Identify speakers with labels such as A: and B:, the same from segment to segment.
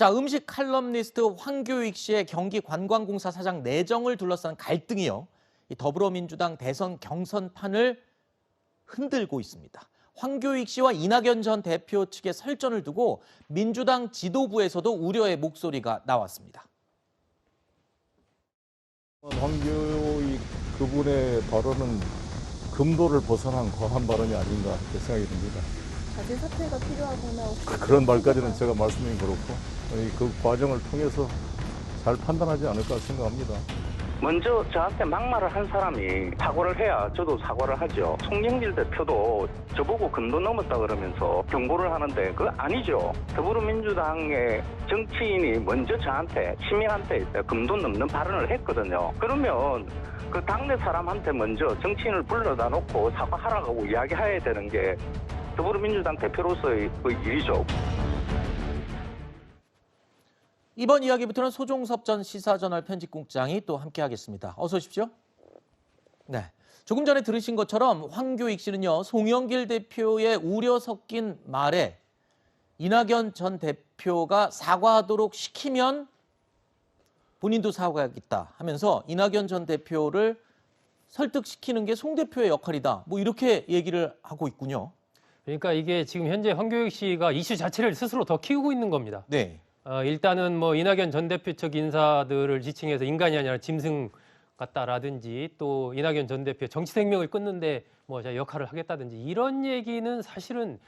A: 자, 음식 칼럼니스트 황교익 씨의 경기관광공사 사장 내정을 둘러싼 갈등이요. 이 더불어민주당 대선 경선판을 흔들고 있습니다. 황교익 씨와 이낙연 전 대표 측의 설전을 두고 민주당 지도부에서도 우려의 목소리가 나왔습니다.
B: 황교익 그분의 발언은 금도를 벗어난 과한 발언이 아닌가 이렇게 생각이 듭니다.
C: 자진 사퇴가 필요하거나
B: 그런 말까지는 제가 말씀드리긴 그렇고 그 과정을 통해서 잘 판단하지 않을까 생각합니다.
D: 먼저 저한테 막말을 한 사람이 사과를 해야 저도 사과를 하죠. 송영길 대표도 저보고 금도 넘었다 그러면서 경고를 하는데 그거 아니죠. 더불어민주당의 정치인이 먼저 저한테 시민한테 금도 넘는 발언을 했거든요. 그러면 그 당내 사람한테 먼저 정치인을 불러다 놓고 사과하라고 이야기해야 되는 게 더불어민주당 대표로서의 그 일이죠.
A: 이번 이야기부터는 소종섭 전 시사저널 편집국장이 또 함께하겠습니다. 어서 오십시오. 네, 조금 전에 들으신 것처럼 황교익 씨는요, 송영길 대표의 우려 섞인 말에 이낙연 전 대표가 사과하도록 시키면 본인도 사과하겠다 하면서 이낙연 전 대표를 설득시키는 게 송 대표의 역할이다. 뭐 이렇게 얘기를 하고 있군요.
E: 그러니까 이게 지금 현재 황교익 씨가 이슈 자체를 스스로 더 키우고 있는 겁니다.
A: 네.
E: 일단은 뭐 이낙연 전 대표 측 인사들을 지칭해서 인간이 아니라 짐승 같다라든지 또 이낙연 전 대표 정치 생명을 끊는데 뭐 제가 역할을 하겠다든지 이런 얘기는 사실은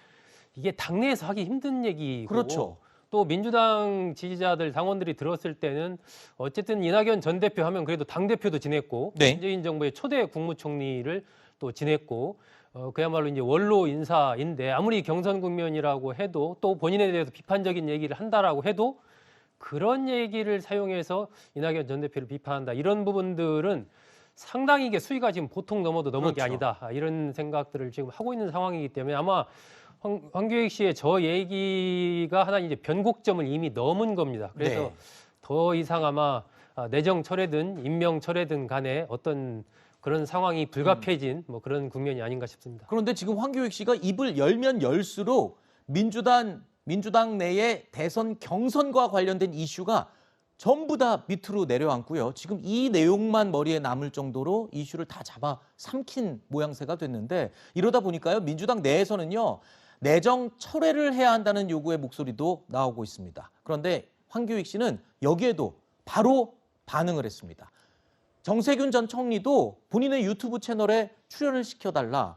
E: 이게 당내에서 하기 힘든 얘기고
A: 그렇죠.
E: 또 민주당 지지자들 당원들이 들었을 때는 어쨌든 이낙연 전 대표 하면 그래도 당 대표도 지냈고
A: 네.
E: 문재인 정부의 초대 국무총리를 또 지냈고 그야말로 이제 원로 인사인데 아무리 경선 국면이라고 해도 또 본인에 대해서 비판적인 얘기를 한다라고 해도 그런 얘기를 사용해서 이낙연 전 대표를 비판한다. 이런 부분들은 상당히 이게 수위가 지금 보통 넘어도 넘은 게
A: 그렇죠.
E: 아니다. 이런 생각들을 지금 하고 있는 상황이기 때문에 아마 황교익 씨의 저 얘기가 하나 이제 변곡점을 이미 넘은 겁니다. 그래서
A: 네.
E: 더 이상 아마 내정 철회든 임명 철회든 간에 어떤 그런 상황이 불가피해진 뭐 그런 국면이 아닌가 싶습니다.
A: 그런데 지금 황교익 씨가 입을 열면 열수록 민주당 내의 대선 경선과 관련된 이슈가 전부 다 밑으로 내려앉고요. 지금 이 내용만 머리에 남을 정도로 이슈를 다 잡아 삼킨 모양새가 됐는데 이러다 보니까요. 민주당 내에서는요. 내정 철회를 해야 한다는 요구의 목소리도 나오고 있습니다. 그런데 황교익 씨는 여기에도 바로 반응을 했습니다. 정세균 전 총리도 본인의 유튜브 채널에 출연을 시켜달라.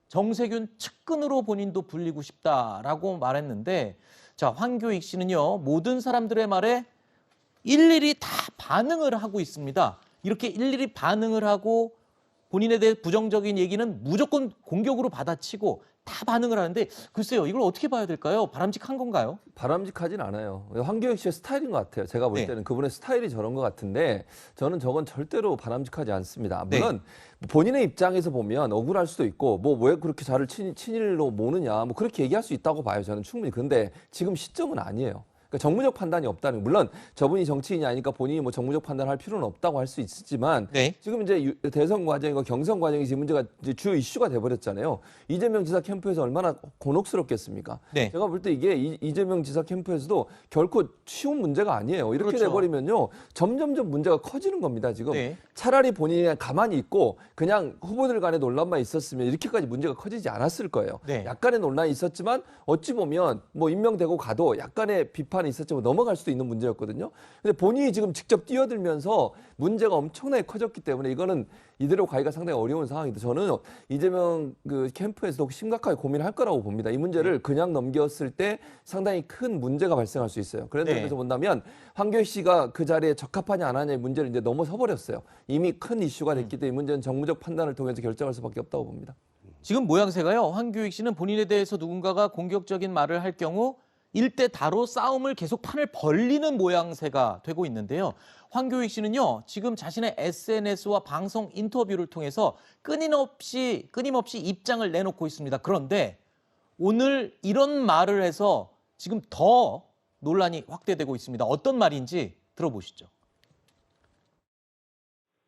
A: 정세균 측근으로 본인도 불리고 싶다라고 말했는데 자, 황교익 씨는요. 모든 사람들의 말에 일일이 다 반응을 하고 있습니다. 이렇게 일일이 반응을 하고 본인에 대해 부정적인 얘기는 무조건 공격으로 받아치고 다 반응을 하는데 글쎄요. 이걸 어떻게 봐야 될까요? 바람직한 건가요?
F: 바람직하진 않아요. 황교익 씨의 스타일인 것 같아요. 제가 볼
A: 네.
F: 때는 그분의 스타일이 저런 것 같은데 저는 저건 절대로 바람직하지 않습니다. 물론 본인의 입장에서 보면 억울할 수도 있고 뭐 왜 그렇게 저를 친일로 모느냐 뭐 그렇게 얘기할 수 있다고 봐요. 저는 충분히. 근데 지금 시점은 아니에요. 그러니까 정무적 판단이 없다는 물론 저분이 정치인이 아니니까 본인이 뭐 정무적 판단을 할 필요는 없다고 할 수 있지만
A: 네.
F: 지금 이제 대선 과정과 경선 과정이 지금 문제가 이제 주 이슈가 돼버렸잖아요. 이재명 지사 캠프에서 얼마나 곤혹스럽겠습니까?
A: 네.
F: 제가 볼 때 이게 이재명 지사 캠프에서도 결코 쉬운 문제가 아니에요. 이렇게
A: 그렇죠.
F: 돼버리면요 점점점 문제가 커지는 겁니다. 지금
A: 네.
F: 차라리 본인이 그냥 가만히 있고 그냥 후보들 간의 논란만 있었으면 이렇게까지 문제가 커지지 않았을 거예요.
A: 네.
F: 약간의 논란이 있었지만 어찌 보면 뭐 임명되고 가도 약간의 비판이 있었지만 넘어갈 수도 있는 문제였거든요. 근데 본인이 지금 직접 뛰어들면서 문제가 엄청나게 커졌기 때문에 이거는 이대로 가기가 상당히 어려운 상황인데 저는 이재명 그 캠프에서도 심각하게 고민할 거라고 봅니다. 이 문제를 그냥 넘겼을 때 상당히 큰 문제가 발생할 수 있어요. 그런
A: 네.
F: 점에서 본다면 황교익 씨가 그 자리에 적합하냐 안 하냐의 문제를 이제 넘어서 버렸어요. 이미 큰 이슈가 됐기 때문에 이 문제는 정무적 판단을 통해서 결정할 수밖에 없다고 봅니다.
A: 지금 모양새가요. 황교익 씨는 본인에 대해서 누군가가 공격적인 말을 할 경우 일대 다로 싸움을 계속 판을 벌리는 모양새가 되고 있는데요. 황교익 씨는요. 지금 자신의 SNS와 방송 인터뷰를 통해서 끊임없이 입장을 내놓고 있습니다. 그런데 오늘 이런 말을 해서 지금 더 논란이 확대되고 있습니다. 어떤 말인지 들어보시죠.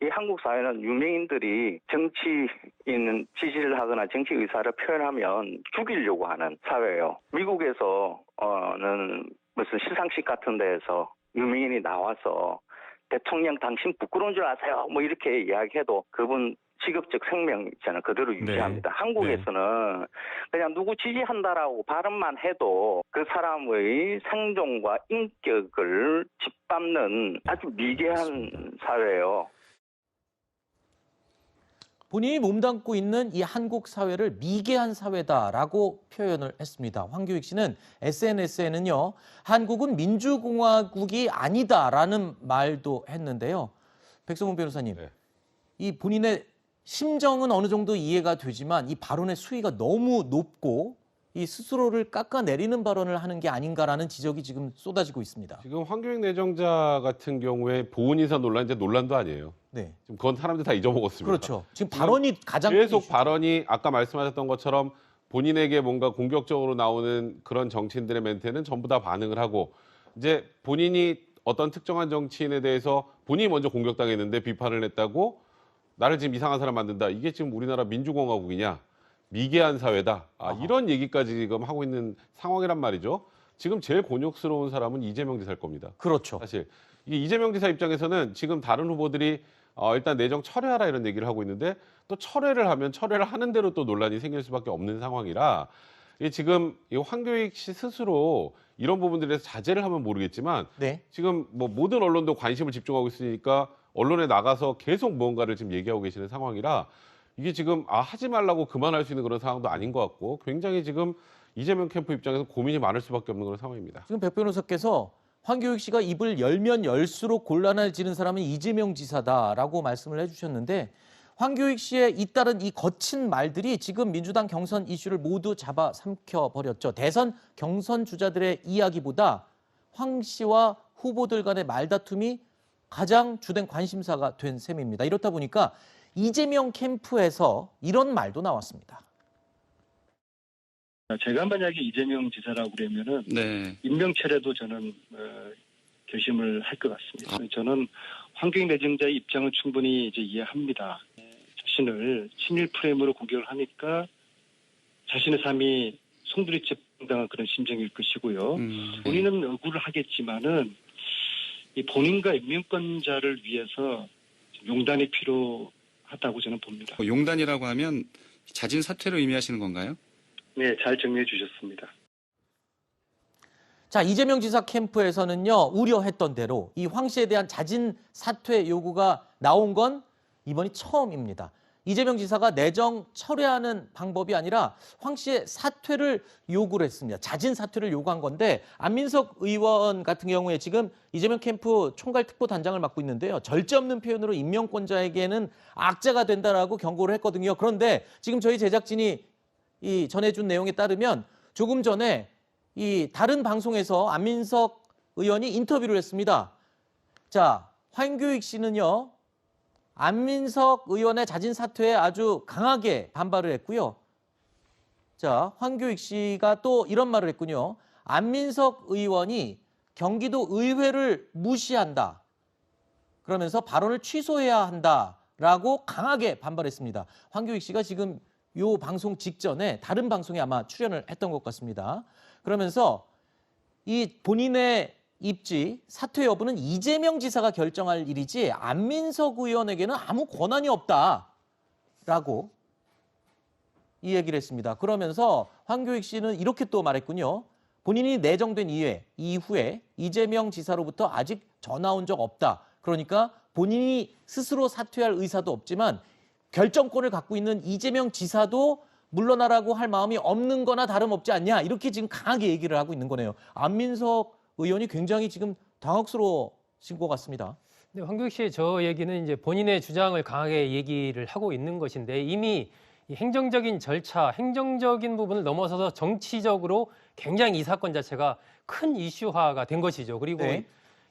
D: 이 한국 사회는 유명인들이 정치인 지지를 하거나 정치 의사를 표현하면 죽이려고 하는 사회예요. 미국에서는 무슨 시상식 같은 데에서 유명인이 나와서 대통령 당신 부끄러운 줄 아세요? 뭐 이렇게 이야기해도 그분 직업적 생명 있잖아요. 그대로 유지합니다. 한국에서는 그냥 누구 지지한다라고 발언만 해도 그 사람의 생존과 인격을 짓밟는 아주 미개한 사회예요.
A: 본인이 몸담고 있는 이 한국 사회를 미개한 사회다라고 표현을 했습니다. 황교익 씨는 SNS에는요, 한국은 민주공화국이 아니다라는 말도 했는데요. 백성훈 변호사님,
B: 네.
A: 이 본인의 심정은 어느 정도 이해가 되지만 이 발언의 수위가 너무 높고 이 스스로를 깎아내리는 발언을 하는 게 아닌가라는 지적이 지금 쏟아지고 있습니다.
G: 지금 황교익 내정자 같은 경우에 보훈 인사 논란 이제 논란도 아니에요.
A: 네,
G: 지금 그건 사람들 다 잊어먹었습니다.
A: 그렇죠. 지금 발언이 가장
G: 계속
A: 큰 이슈죠.
G: 발언이 아까 말씀하셨던 것처럼 본인에게 뭔가 공격적으로 나오는 그런 정치인들의 멘트에는 전부 다 반응을 하고 이제 본인이 어떤 특정한 정치인에 대해서 본인이 먼저 공격당했는데 비판을 했다고 나를 지금 이상한 사람 만든다. 이게 지금 우리나라 민주공화국이냐? 미개한 사회다. 이런 얘기까지 지금 하고 있는 상황이란 말이죠. 지금 제일 곤욕스러운 사람은 이재명 지사일 겁니다.
A: 그렇죠.
G: 사실 이게 이재명 지사 입장에서는 지금 다른 후보들이 일단 내정 철회하라 이런 얘기를 하고 있는데 또 철회를 하면 철회를 하는 대로 또 논란이 생길 수밖에 없는 상황이라 이게 지금 이 황교익 씨 스스로 이런 부분들에 대해서 자제를 하면 모르겠지만
A: 네.
G: 지금 뭐 모든 언론도 관심을 집중하고 있으니까 언론에 나가서 계속 무언가를 지금 얘기하고 계시는 상황이라 이게 지금 하지 말라고 그만할 수 있는 그런 상황도 아닌 것 같고 굉장히 지금 이재명 캠프 입장에서 고민이 많을 수밖에 없는 그런 상황입니다.
A: 지금 백 변호사께서 황교익 씨가 입을 열면 열수록 곤란해지는 사람은 이재명 지사다라고 말씀을 해주셨는데 황교익 씨의 잇따른 이 거친 말들이 지금 민주당 경선 이슈를 모두 잡아삼켜버렸죠. 대선 경선 주자들의 이야기보다 황 씨와 후보들 간의 말다툼이 가장 주된 관심사가 된 셈입니다. 이렇다 보니까 이재명 캠프에서 이런 말도 나왔습니다.
H: 제가 만약에 이재명 지사라고 그러면은 임명철에도 저는 결심을 할 것 같습니다. 저는 황교익 내정자의 입장을 충분히 이제 이해합니다. 자신을 친일 프레임으로 공격을 하니까 자신의 삶이 송두리째 당한 그런 심정일 것이고요. 본인은 억울을 하겠지만은 이 본인과 임명권자를 위해서 용단이 필요하다고 저는 봅니다.
I: 용단이라고 하면 자진 사퇴를 의미하시는 건가요?
H: 네, 잘 정리해 주셨습니다.
A: 자, 이재명 지사 캠프에서는요, 우려했던 대로 이 황 씨에 대한 자진 사퇴 요구가 나온 건 이번이 처음입니다. 이재명 지사가 내정 철회하는 방법이 아니라 황 씨의 사퇴를 요구를 했습니다. 자진 사퇴를 요구한 건데 안민석 의원 같은 경우에 지금 이재명 캠프 총괄 특보단장을 맡고 있는데요. 절제 없는 표현으로 임명권자에게는 악재가 된다라고 경고를 했거든요. 그런데 지금 저희 제작진이 이 전해준 내용에 따르면 조금 전에 이 다른 방송에서 안민석 의원이 인터뷰를 했습니다. 자, 황교익 씨는요, 안민석 의원의 자진 사퇴에 아주 강하게 반발을 했고요. 자, 황교익 씨가 또 이런 말을 했군요. 안민석 의원이 경기도 의회를 무시한다. 그러면서 발언을 취소해야 한다라고 강하게 반발했습니다. 황교익 씨가 지금 요 방송 직전에 다른 방송에 아마 출연을 했던 것 같습니다. 그러면서 이 본인의 입지 사퇴 여부는 이재명 지사가 결정할 일이지 안민석 의원에게는 아무 권한이 없다라고 이 얘기를 했습니다. 그러면서 황교익 씨는 이렇게 또 말했군요. 본인이 내정된 이후에 이재명 지사로부터 아직 전화 온 적 없다. 그러니까 본인이 스스로 사퇴할 의사도 없지만 결정권을 갖고 있는 이재명 지사도 물러나라고 할 마음이 없는 거나 다름없지 않냐. 이렇게 지금 강하게 얘기를 하고 있는 거네요. 안민석 의원이 굉장히 지금 당혹스러워진 것 같습니다.
E: 네, 황교익 씨의 저 얘기는 이제 본인의 주장을 강하게 얘기를 하고 있는 것인데 이미 이 행정적인 절차, 행정적인 부분을 넘어서서 정치적으로 굉장히 이 사건 자체가 큰 이슈화가 된 것이죠. 그리고
A: 네.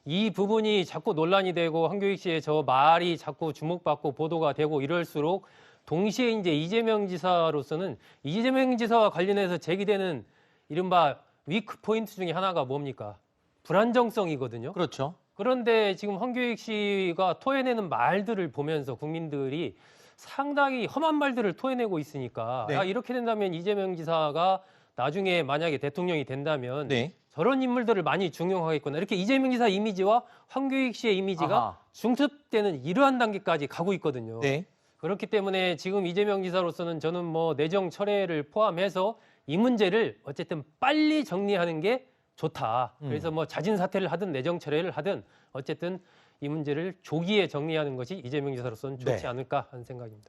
E: 이 부분이 자꾸 논란이 되고 황교익 씨의 저 말이 자꾸 주목받고 보도가 되고 이럴수록 동시에 이제 이재명 지사로서는 이재명 지사와 관련해서 제기되는 이른바 위크 포인트 중에 하나가 뭡니까? 불안정성이거든요.
A: 그렇죠.
E: 그런데 지금 황교익 씨가 토해내는 말들을 보면서 국민들이 상당히 험한 말들을 토해내고 있으니까
A: 네.
E: 이렇게 된다면 이재명 지사가 나중에 만약에 대통령이 된다면
A: 네.
E: 저런 인물들을 많이 중용하겠구나. 이렇게 이재명 지사 이미지와 황교익 씨의 이미지가
A: 아하.
E: 중첩되는 이러한 단계까지 가고 있거든요.
A: 네.
E: 그렇기 때문에 지금 이재명 지사로서는 저는 뭐 내정 철회를 포함해서 이 문제를 어쨌든 빨리 정리하는 게 좋다. 그래서 뭐 자진 사퇴를 하든 내정 철회를 하든 어쨌든 이 문제를 조기에 정리하는 것이 이재명 지사로서는 좋지
A: 네.
E: 않을까 하는 생각입니다.